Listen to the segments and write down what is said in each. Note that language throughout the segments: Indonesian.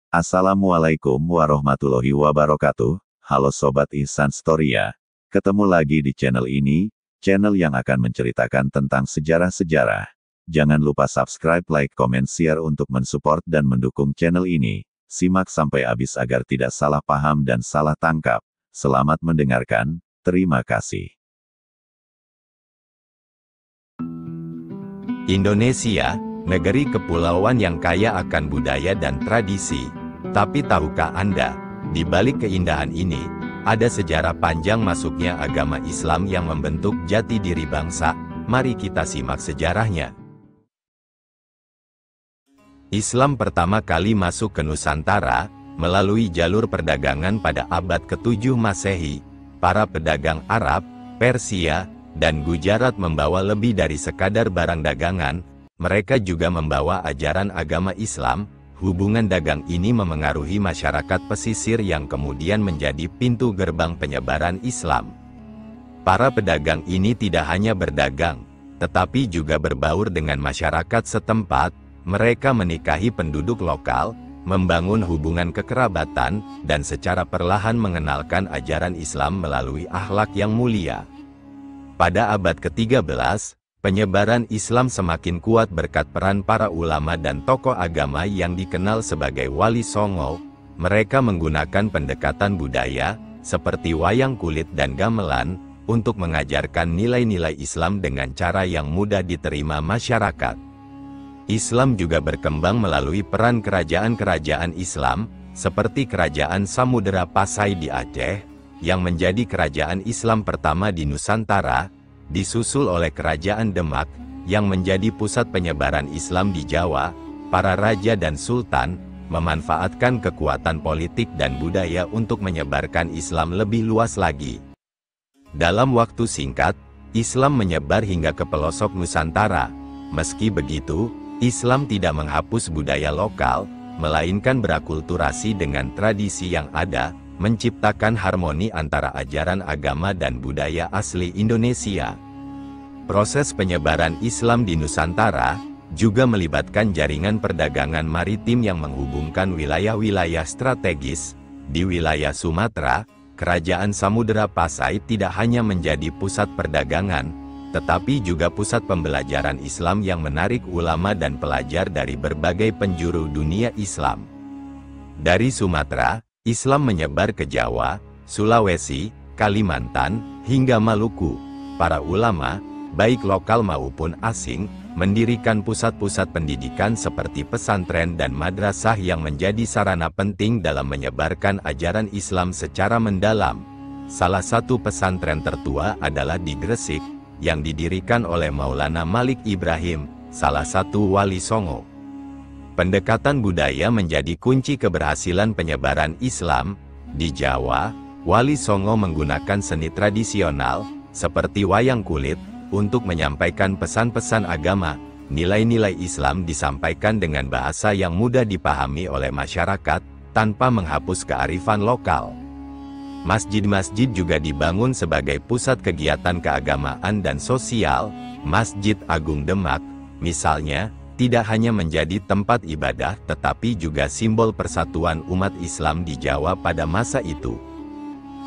Assalamualaikum warahmatullahi wabarakatuh. Halo Sobat Ihsan Storia. Ketemu lagi di channel ini, channel yang akan menceritakan tentang sejarah-sejarah. Jangan lupa subscribe, like, komen, share untuk mensupport dan mendukung channel ini. Simak sampai habis agar tidak salah paham dan salah tangkap. Selamat mendengarkan, terima kasih. Indonesia, negeri kepulauan yang kaya akan budaya dan tradisi. Tapi tahukah Anda, di balik keindahan ini, ada sejarah panjang masuknya agama Islam yang membentuk jati diri bangsa. Mari kita simak sejarahnya. Islam pertama kali masuk ke Nusantara melalui jalur perdagangan pada abad ke-7 Masehi. Para pedagang Arab, Persia, dan Gujarat membawa lebih dari sekadar barang dagangan. Mereka juga membawa ajaran agama Islam. Hubungan dagang ini memengaruhi masyarakat pesisir yang kemudian menjadi pintu gerbang penyebaran Islam. Para pedagang ini tidak hanya berdagang, tetapi juga berbaur dengan masyarakat setempat. Mereka menikahi penduduk lokal, membangun hubungan kekerabatan, dan secara perlahan mengenalkan ajaran Islam melalui akhlak yang mulia. Pada abad ke-13, penyebaran Islam semakin kuat berkat peran para ulama dan tokoh agama yang dikenal sebagai Wali Songo. Mereka menggunakan pendekatan budaya, seperti wayang kulit dan gamelan, untuk mengajarkan nilai-nilai Islam dengan cara yang mudah diterima masyarakat. Islam juga berkembang melalui peran kerajaan-kerajaan Islam, seperti Kerajaan Samudera Pasai di Aceh, yang menjadi kerajaan Islam pertama di Nusantara, disusul oleh Kerajaan Demak, yang menjadi pusat penyebaran Islam di Jawa. Para raja dan sultan memanfaatkan kekuatan politik dan budaya untuk menyebarkan Islam lebih luas lagi. Dalam waktu singkat, Islam menyebar hingga ke pelosok Nusantara. Meski begitu, Islam tidak menghapus budaya lokal, melainkan berakulturasi dengan tradisi yang ada, menciptakan harmoni antara ajaran agama dan budaya asli Indonesia. Proses penyebaran Islam di Nusantara juga melibatkan jaringan perdagangan maritim yang menghubungkan wilayah-wilayah strategis. Di wilayah Sumatera, Kerajaan Samudera Pasai tidak hanya menjadi pusat perdagangan, tetapi juga pusat pembelajaran Islam yang menarik ulama dan pelajar dari berbagai penjuru dunia Islam. Dari Sumatera, Islam menyebar ke Jawa, Sulawesi, Kalimantan, hingga Maluku. Para ulama, baik lokal maupun asing, mendirikan pusat-pusat pendidikan seperti pesantren dan madrasah yang menjadi sarana penting dalam menyebarkan ajaran Islam secara mendalam. Salah satu pesantren tertua adalah di Gresik, yang didirikan oleh Maulana Malik Ibrahim, salah satu Wali Songo. Pendekatan budaya menjadi kunci keberhasilan penyebaran Islam. Di Jawa, Wali Songo menggunakan seni tradisional, seperti wayang kulit, untuk menyampaikan pesan-pesan agama. Nilai-nilai Islam disampaikan dengan bahasa yang mudah dipahami oleh masyarakat, tanpa menghapus kearifan lokal. Masjid-masjid juga dibangun sebagai pusat kegiatan keagamaan dan sosial. Masjid Agung Demak, misalnya, tidak hanya menjadi tempat ibadah tetapi juga simbol persatuan umat Islam di Jawa pada masa itu.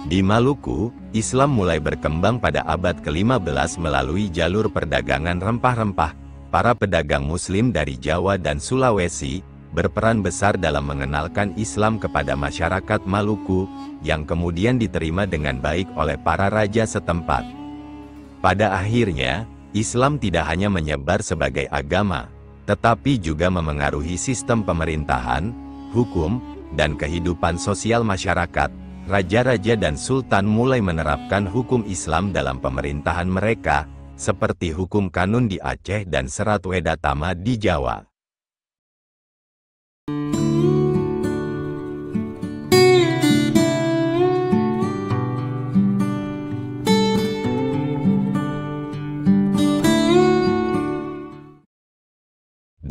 Di Maluku, Islam mulai berkembang pada abad ke-15 melalui jalur perdagangan rempah-rempah. Para pedagang Muslim dari Jawa dan Sulawesi berperan besar dalam mengenalkan Islam kepada masyarakat Maluku, yang kemudian diterima dengan baik oleh para raja setempat. Pada akhirnya, Islam tidak hanya menyebar sebagai agama, tetapi juga memengaruhi sistem pemerintahan, hukum, dan kehidupan sosial masyarakat. Raja-raja dan sultan mulai menerapkan hukum Islam dalam pemerintahan mereka, seperti hukum kanun di Aceh dan Serat Wedatama di Jawa.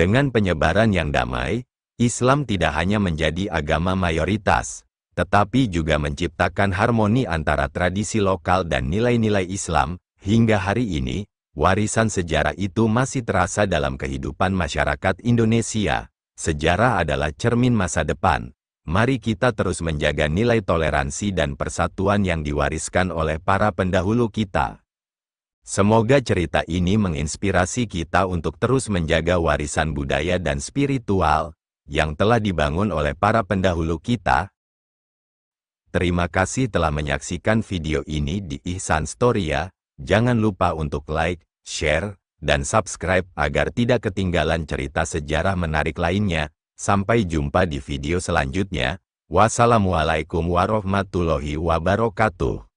Dengan penyebaran yang damai, Islam tidak hanya menjadi agama mayoritas, tetapi juga menciptakan harmoni antara tradisi lokal dan nilai-nilai Islam. Hingga hari ini, warisan sejarah itu masih terasa dalam kehidupan masyarakat Indonesia. Sejarah adalah cermin masa depan, Mari kita terus menjaga nilai toleransi dan persatuan yang diwariskan oleh para pendahulu kita. Semoga cerita ini menginspirasi kita untuk terus menjaga warisan budaya dan spiritual yang telah dibangun oleh para pendahulu kita. Terima kasih telah menyaksikan video ini di Ihsan Storia. Jangan lupa untuk like, share, dan subscribe agar tidak ketinggalan cerita sejarah menarik lainnya. Sampai jumpa di video selanjutnya. Wassalamualaikum warahmatullahi wabarakatuh.